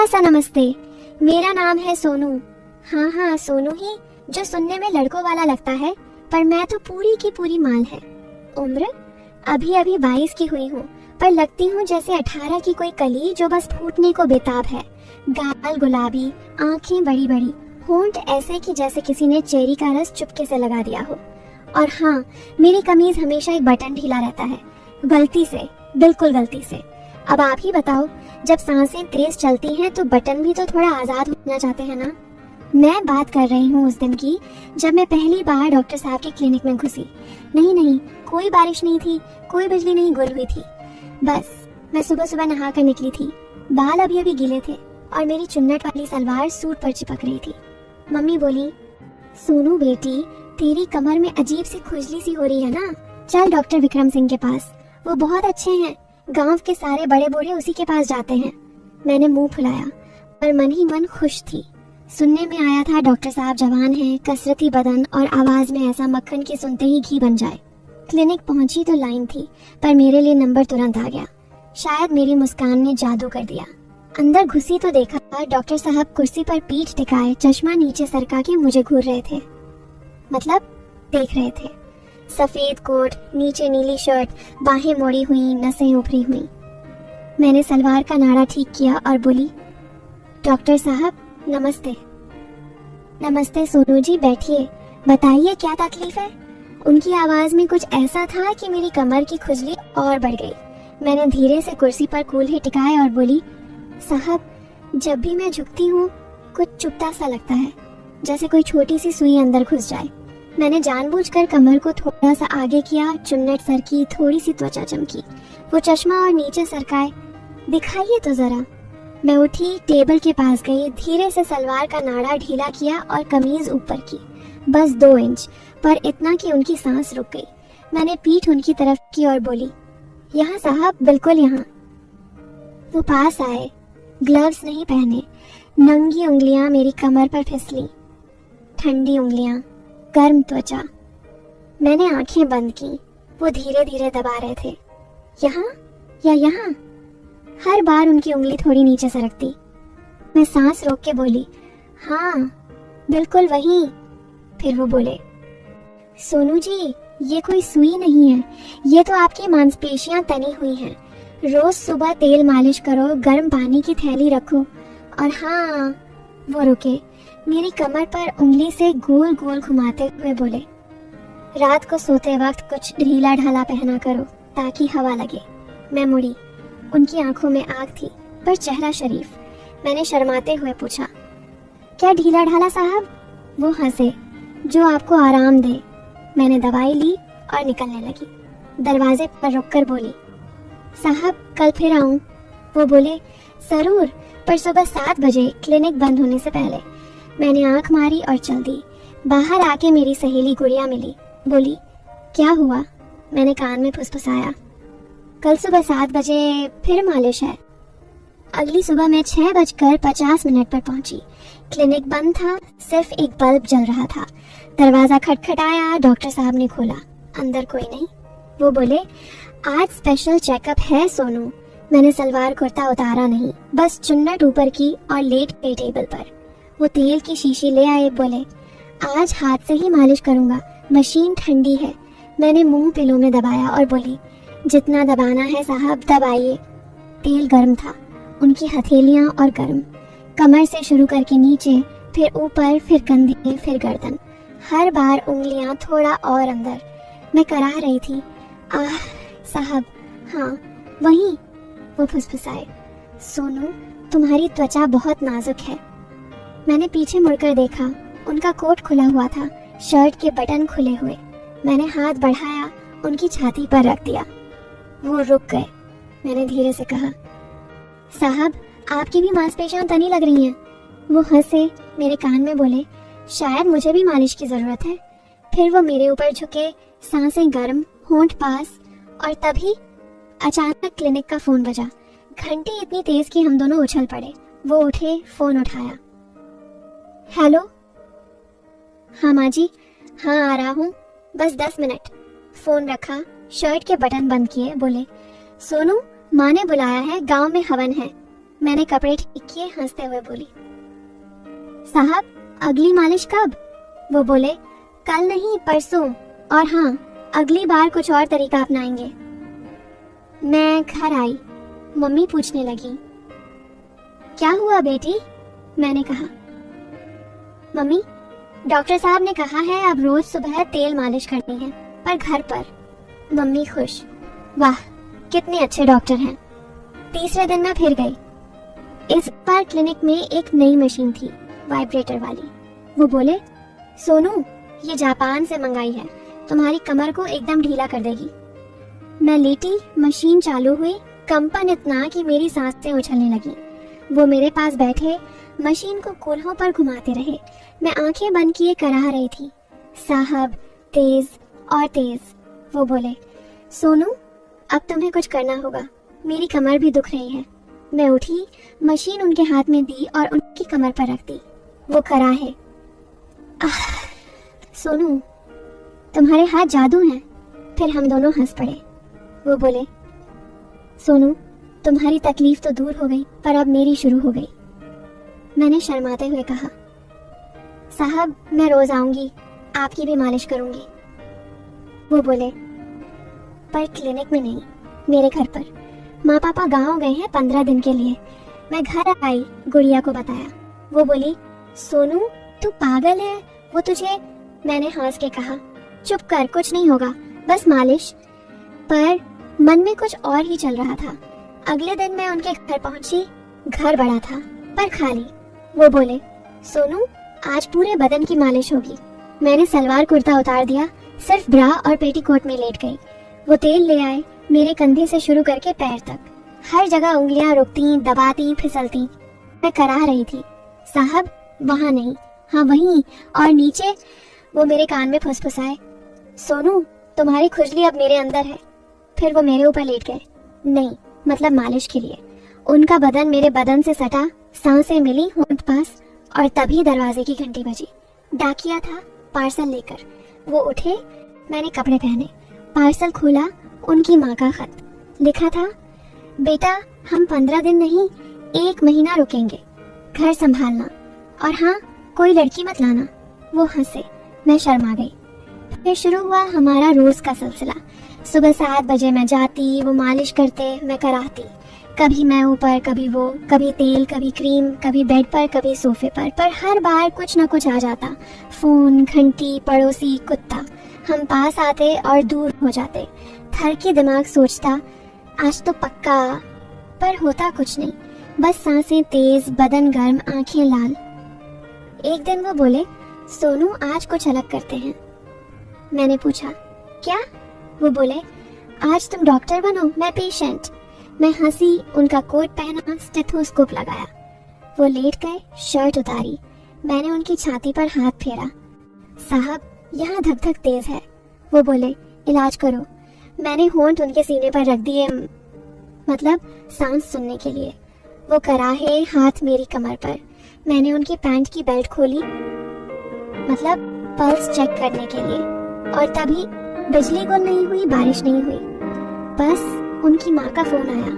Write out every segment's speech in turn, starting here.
सा नमस्ते। मेरा नाम है सोनू। हाँ हाँ सोनू ही, जो सुनने में लड़कों वाला लगता है, पर मैं तो पूरी की पूरी माल है। उम्र अभी अभी 22 की हुई हूँ, पर लगती हूँ जैसे 18 की कोई कली जो बस फूटने को बेताब है। गाल गुलाबी, आंखें बड़ी बड़ी, होंठ ऐसे कि जैसे किसी ने चेरी का रस चुपके से लगा दिया हो। और हाँ, मेरी कमीज हमेशा एक बटन ढीला रहता है, गलती से, बिल्कुल गलती से। अब आप ही बताओ, जब सांसें तेज चलती हैं तो बटन भी तो थोड़ा आजाद होना चाहते हैं ना। मैं बात कर रही हूँ उस दिन की, जब मैं पहली बार डॉक्टर साहब के क्लिनिक में घुसी। नहीं, कोई बारिश नहीं थी, कोई बिजली नहीं गुल हुई थी। बस मैं सुबह सुबह नहा कर निकली थी। बाल अभी अभी गीले थे और मेरी चुन्नट वाली सलवार सूट पर चिपक रही थी। मम्मी बोली, सोनू बेटी, तेरी कमर में अजीब सी खुजली सी हो रही है ना, चल डॉक्टर विक्रम सिंह के पास, वो बहुत अच्छे हैं। गांव के सारे बड़े बूढ़े उसी के पास जाते हैं। मैंने मुंह फुलाया, पर मन ही मन खुश थी। सुनने में आया था डॉक्टर साहब जवान हैं, कसरती बदन और आवाज में ऐसा मक्खन कि सुनते ही घी बन जाए। क्लिनिक पहुंची तो लाइन थी, पर मेरे लिए नंबर तुरंत आ गया। शायद मेरी मुस्कान ने जादू कर दिया। अंदर घुसी तो देखा डॉक्टर साहब कुर्सी पर पीठ टिकाए, चश्मा नीचे सरका के मुझे घूर रहे थे, मतलब देख रहे थे। सफेद कोट, नीचे नीली शर्ट, बाहें मोड़ी हुई, नसें उभरी हुई। मैंने सलवार का नाड़ा ठीक किया और बोली, डॉक्टर साहब नमस्ते। नमस्ते सोनू जी, बैठिए, बताइए क्या तकलीफ है। उनकी आवाज में कुछ ऐसा था कि मेरी कमर की खुजली और बढ़ गई। मैंने धीरे से कुर्सी पर कूल्हे टिकाए और बोली, साहब जब भी मैं झुकती हूँ कुछ चुभता सा लगता है, जैसे कोई छोटी सी सुई अंदर घुस जाए। मैंने जानबूझकर कमर को थोड़ा सा आगे किया, चुन्नट सरकी, थोड़ी सी त्वचा चमकी। वो चश्मा और नीचे सरकाए, दिखाइए तो जरा। मैं उठी, टेबल के पास गई, धीरे से सलवार का नाड़ा ढीला किया और कमीज ऊपर की, बस 2 इंच, पर इतना कि उनकी सांस रुक गई। मैंने पीठ उनकी तरफ की और बोली, यहाँ साहब, बिल्कुल यहाँ। वो पास आए, ग्लव्स नहीं पहने, नंगी उंगलियां मेरी कमर पर फिसली, ठंडी उंगलियां, गर्म त्वचा। मैंने आंखें बंद की। वो धीरे धीरे दबा रहे थे, यहाँ या यहाँ। हर बार उनकी उंगली थोड़ी नीचे सरकती। मैं सांस रोक के बोली, हाँ बिल्कुल वहीं। फिर वो बोले, सोनू जी ये कोई सुई नहीं है, ये तो आपकी मांसपेशियां तनी हुई हैं। रोज सुबह तेल मालिश करो, गर्म पानी की थैली रखो। और हाँ, वो रुके, मेरी कमर पर उंगली से गोल गोल घुमाते हुए बोले, रात को सोते वक्त कुछ ढीला ढाला पहना करो ताकि हवा लगे। मैं मुड़ी, उनकी आंखों में आग थी पर चेहरा शरीफ। मैंने शर्माते हुए पूछा, क्या ढीला ढाला साहब? वो हंसे, जो आपको आराम दे। मैंने दवाई ली और निकलने लगी। दरवाजे पर रुककर बोली, साहब कल फिर आऊं? वो बोले, जरूर, पर सुबह 7 बजे, क्लिनिक बंद होने से पहले। मैंने आंख मारी और चल दी। बाहर आके मेरी सहेली गुड़िया मिली, बोली, क्या हुआ? मैंने कान में फुसफुसाया, कल सुबह 7 बजे फिर मालिश है। अगली सुबह मैं 6:50 पर पहुंची। क्लिनिक बंद था, सिर्फ एक बल्ब जल रहा था। दरवाजा खटखटाया, डॉक्टर साहब ने खोला। अंदर कोई नहीं। वो बोले, आज स्पेशल चेकअप है सोनू। मैंने सलवार कुर्ता उतारा नहीं, बस चुन्नट ऊपर की और लेट गई टेबल पर। वो तेल की शीशी ले आए, बोले, आज हाथ से ही मालिश करूंगा, मशीन ठंडी है। मैंने मुंह पिलो में दबाया और बोली, जितना दबाना है साहब दबाइए। तेल गर्म था, उनकी हथेलियां और गर्म, कमर से शुरू करके नीचे, फिर ऊपर, फिर कंधे, फिर गर्दन। हर बार उंगलियां थोड़ा और अंदर। मैं कराह रही थी, आह साहब, हाँ वहीं। वो फुसफुसाए, सोनू तुम्हारी त्वचा बहुत नाजुक है। मैंने पीछे मुड़कर देखा, उनका कोट खुला हुआ था, शर्ट के बटन खुले हुए। मैंने हाथ बढ़ाया, उनकी छाती पर रख दिया। वो रुक गए। मैंने धीरे से कहा, साहब आपकी भी मांसपेशियां तनी लग रही हैं। वो हंसे, मेरे कान में बोले, शायद मुझे भी मालिश की जरूरत है। फिर वो मेरे ऊपर झुके, सांसें गर्म, होंठ पास। और तभी अचानक क्लिनिक का फोन बजा। घंटी इतनी तेज कि हम दोनों उछल पड़े। वो उठे, फोन उठाया, हेलो। हाँ माँ जी, हाँ आ रहा हूँ, बस 10 मिनट। फोन रखा, शर्ट के बटन बंद किए, बोले, सोनू माँ ने बुलाया है, गांव में हवन है। मैंने कपड़े ठीक किए, हंसते हुए बोली, साहब अगली मालिश कब? वो बोले, कल नहीं परसों, और हाँ अगली बार कुछ और तरीका अपनाएंगे। मैं घर आई। मम्मी पूछने लगी, क्या हुआ बेटी? मैंने कहा, मम्मी डॉक्टर साहब ने कहा है अब रोज सुबह तेल मालिश करनी है, पर घर पर। मम्मी खुश, वाह कितने अच्छे डॉक्टर हैं। तीसरे दिन मैं फिर गई। इस बार क्लिनिक में एक नई मशीन थी, वाइब्रेटर वाली। वो बोले, सोनू ये जापान से मंगाई है, तुम्हारी कमर को एकदम ढीला कर देगी। मैं लेटी, मशीन चालू हुई, कंपन इतना कि मेरी सांसें उछलने लगी। वो मेरे पास बैठे मशीन को कूल्हों पर घुमाते रहे। मैं आंखें बंद किए कराह रही थी। साहब तेज और तेज। वो बोले, सोनू अब तुम्हें कुछ करना होगा, मेरी कमर भी दुख रही है। मैं उठी, मशीन उनके हाथ में दी और उनकी कमर पर रख दी। वो कराहे, सोनू तुम्हारे हाथ जादू हैं। फिर हम दोनों हंस पड़े। वो बोले, सोनू तुम्हारी तकलीफ तो दूर हो गई, पर अब मेरी शुरू हो गई। मैंने शर्माते हुए कहा, साहब मैं रोज आऊंगी, आपकी भी मालिश करूंगी। वो बोले, पर क्लिनिक में नहीं, मेरे घर पर। माँ पापा गांव गए हैं 15 दिन के लिए। मैं घर आई, गुड़िया को बताया। वो बोली, सोनू तू पागल है, वो तुझे। मैंने हंस के कहा, चुप कर, कुछ नहीं होगा, बस मालिश। पर मन में कुछ और ही चल रहा था। अगले दिन मैं उनके घर पहुंची। घर बड़ा था पर खाली। वो बोले, सोनू आज पूरे बदन की मालिश होगी। मैंने सलवार कुर्ता उतार दिया, सिर्फ ब्रा और पेटीकोट में लेट गई। वो तेल ले आए, मेरे कंधे से शुरू करके पैर तक। हर जगह उंगलियां रुकती, दबाती, फिसलती। मैं कराह रही थी, साहब वहां नहीं, हाँ वहीं, और नीचे। वो मेरे कान में फुसफुसाए, सोनू तुम्हारी खुजली अब मेरे अंदर है। फिर वो मेरे ऊपर लेट गए। नहीं मतलब मालिश के लिए। उनका बदन मेरे बदन से सटा, सांसें मिली होंठ पास, और तभी दरवाजे की घंटी बजी। डाकिया था पार्सल लेकर। वो उठे, मैंने कपड़े पहने। पार्सल खोला, उनकी माँ का खत। लिखा था, बेटा हम 15 दिन नहीं 1 महीना रुकेंगे, घर संभालना, और हाँ कोई लड़की मत लाना। वो हंसे, मैं शर्मा गई। फिर शुरू हुआ हमारा रोज का सिलसिला। सुबह 7 बजे मैं जाती, वो मालिश करते, मैं कराती। कभी मैं ऊपर, कभी वो, कभी तेल, कभी क्रीम, कभी बेड पर, कभी सोफे पर हर बार कुछ न कुछ आ जाता। फोन, घंटी, पड़ोसी, कुत्ता। हम पास आते और दूर हो जाते। थर के दिमाग सोचता, आज तो पक्का, पर होता कुछ नहीं, बस सांसें तेज, बदन गर्म, आंखें लाल। एक दिन वो बोले, सोनू आज कुछ अलग करते हैं। मैंने पूछा, क्या? वो बोले, आज तुम डॉक्टर बनो, मैं पेशेंट। मैं हंसी, उनका कोट पहना, स्टेथोस्कोप लगाया। वो लेट गए, शर्ट उतारी। मैंने उनकी छाती पर हाथ फेरा। साहब यहाँ धक धक तेज है। वो बोले, इलाज करो। मैंने होंठ उनके सीने पर रख दिए, मतलब सांस सुनने के लिए। वो कराहे, हाथ मेरी कमर पर। मैंने उनकी पैंट की बेल्ट खोली, मतलब पल्स चेक करने के लिए। और तभी बिजली गुल नहीं हुई, बारिश नहीं हुई, बस उनकी माँ का फोन आया,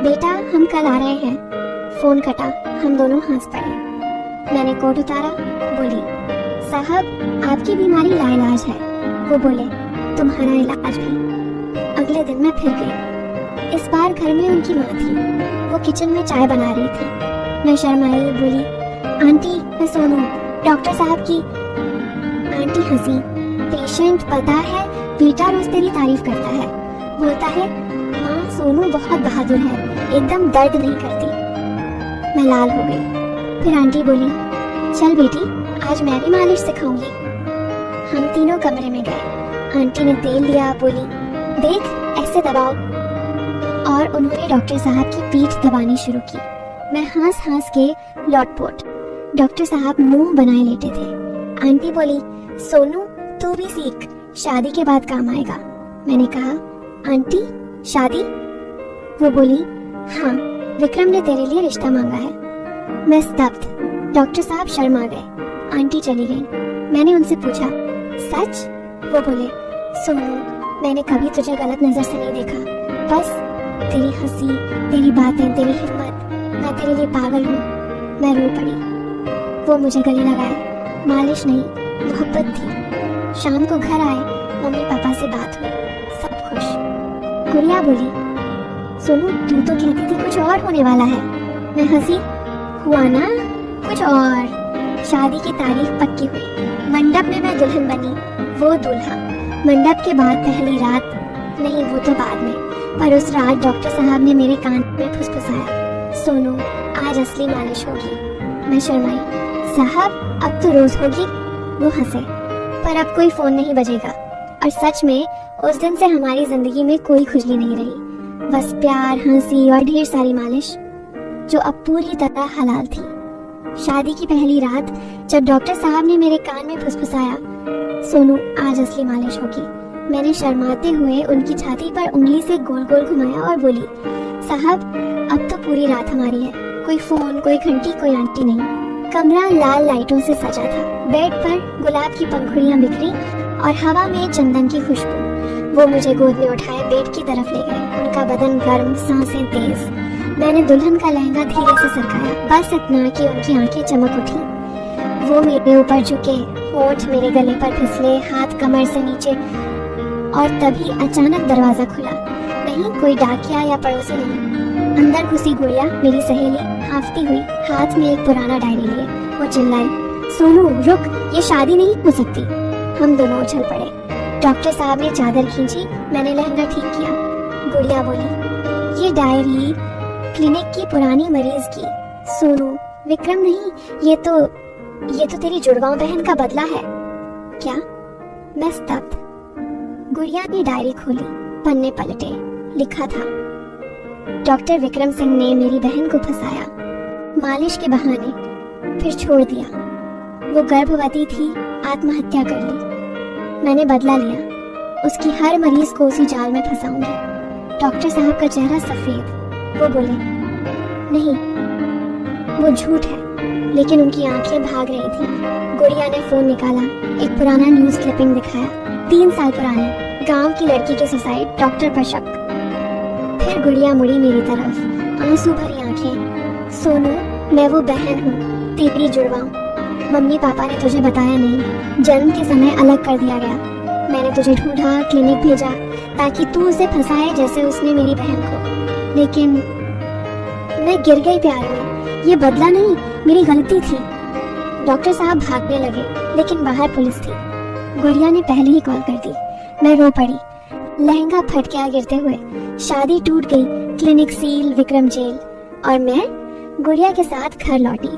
बेटा हम कल आ रहे हैं। फोन कटा, हम दोनों हंस पड़े। मैंने कोट उतारा, बोली, साहब आपकी बीमारी लाइलाज है। वो बोले, तुम्हारा इलाज भी। अगले दिन मैं फिर गई। इस बार घर में उनकी माँ थी। वो किचन में चाय बना रही थी। मैं शर्माई, बोली, आंटी मैं सोनू, डॉक्टर साहब की। आंटी हंसी, पेशेंट पता है, बेटा रोज तेरी तारीफ करता है, बोलता है माँ सोनू बहुत बहादुर है, एकदम दर्द नहीं करती। मैं लाल हो गई। फिर आंटी बोली, चल बेटी आज मैं भी मालिश सिखाऊंगी। हम तीनों कमरे में गए। आंटी ने तेल लिया, बोली, देख ऐसे दबाओ, और उन्होंने डॉक्टर साहब की पीठ दबानी शुरू की। मैं हंस हंस के लौटपोट। डॉक्टर साहब मुंह बनाए लेटे थे। आंटी बोली, सोनू तू भी सीख, शादी के बाद काम आएगा। मैंने कहा, आंटी शादी? वो बोली, हाँ विक्रम ने तेरे लिए रिश्ता मांगा है। मैं स्तब्ध। डॉक्टर साहब शर्मा गए। आंटी चली गई। मैंने उनसे पूछा, सच? वो बोले, सोनू मैंने कभी तुझे गलत नजर से नहीं देखा, बस तेरी हंसी, तेरी बातें, तेरी हिम्मत, मैं तेरे लिए पागल हूँ। मैं रो पड़ी। वो मुझे गले लगाए। मालिश नहीं, मोहब्बत थी। शाम को घर आए, मम्मी पापा से बात हुई, सब खुश। गुड़िया बोली, सोनू तू तो कहती थी कुछ और होने वाला है। मैं हंसी, हुआ ना कुछ और। शादी की तारीख पक्की हुई। मंडप में मैं दुल्हन बनी, वो दूल्हा। मंडप के बाद पहली रात, नहीं वो तो बाद में, पर उस रात डॉक्टर साहब ने मेरे कान में फुसफुसाया, सोनू आज असली मालिश होगी। मैं शर्माई, साहब अब तो रोज होगी। वो हंसे, पर अब कोई फोन नहीं बजेगा। और सच में उस दिन से हमारी जिंदगी में कोई खुजली नहीं रही, बस प्यार, हंसी और ढेर सारी मालिश, जो अब पूरी तरह हलाल थी। शादी की पहली रात जब डॉक्टर साहब ने मेरे कान में फुसफुसाया, सोनू आज असली मालिश होगी, मैंने शर्माते हुए उनकी छाती पर उंगली से गोल गोल घुमाया और बोली, साहब अब तो पूरी रात हमारी है। कोई फोन, कोई घंटी, कोई आंटी नहीं। कमरा लाल लाइटों से सजा था। बेड पर गुलाब की पंखुड़ियां बिखरी और हवा में चंदन की खुशबू। वो मुझे गोद में उठाए बेड की तरफ ले गए। उनका बदन गर्म, सांसें तेज। मैंने दुल्हन का लहंगा धीरे से सरकाया, बस इतना कि उनकी आंखें चमक उठी। वो मेरे ऊपर झुके, होंठ मेरे गले पर फिसले, हाथ कमर से नीचे। और तभी अचानक दरवाजा खुला। नहीं कोई डाकिया या पड़ोसी नहीं, अंदर घुसी गुड़िया, मेरी सहेली, हांफती हुई, हाथ में एक पुराना डायरी लिए। वो चिल्लाई, सोनू रुक, ये शादी नहीं हो सकती। हम दोनों उछल पड़े। डॉक्टर साहब ने चादर खींची, मैंने लहंगा ठीक किया। गुड़िया बोली, ये डायरी क्लिनिक की पुरानी मरीज की। सोनू, विक्रम नहीं, ये तो तेरी जुड़वां बहन का बदला है। क्या? मैं स्तब्ध। गुड़िया ने डायरी खोली, पन्ने पलटे, लिखा था, डॉक्टर विक्रम सिंह ने मेरी बहन को फंसाया, मालिश के बहाने, फिर छोड़ दिया। वो गर्भवती थी, आत्महत्या कर ली। मैंने बदला लिया, उसकी हर मरीज को उसी जाल में फंसाऊंगी। डॉक्टर साहब का चेहरा सफेद। वो बोले, नहीं वो झूठ है, लेकिन उनकी आंखें भाग रही थी। गुड़िया ने फोन निकाला, एक पुराना न्यूज क्लिपिंग दिखाया, 3 साल पुरानी, गांव की लड़की के सुसाइड, डॉक्टर पर शक। फिर गुड़िया मुड़ी मेरी तरफ, आंसू भरी आंखें। सोनू, मैं वो बहन हूँ, तेरी जुड़वा। मम्मी पापा ने तुझे बताया नहीं, जन्म के समय अलग कर दिया गया। मैंने तुझे ढूंढा, क्लिनिक भेजा, ताकि तू उसे फंसाए जैसे उसने मेरी बहन को। लेकिन मैं गिर गई प्यार में। ये बदला नहीं, मेरी गलती थी। डॉक्टर साहब भागने लगे, लेकिन बाहर पुलिस थी। गुड़िया ने पहले ही कॉल कर दी। मैं रो पड़ी, लहंगा फट गया गिरते हुए, शादी टूट गई, क्लिनिक सील, विक्रम जेल, और मैं गुड़िया के साथ घर लौटी।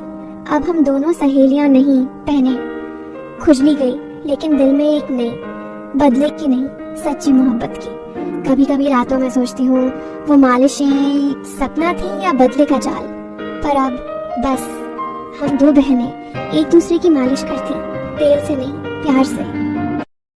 अब हम दोनों सहेलियां नहीं, पहने। खुजली गई, लेकिन दिल में एक नई, बदले की नहीं, सच्ची मोहब्बत की। कभी कभी रातों में सोचती हूँ, वो मालिशें सपना थी या बदले का जाल। पर अब बस हम 2 बहनें एक दूसरे की मालिश करती, तेल से नहीं, प्यार से।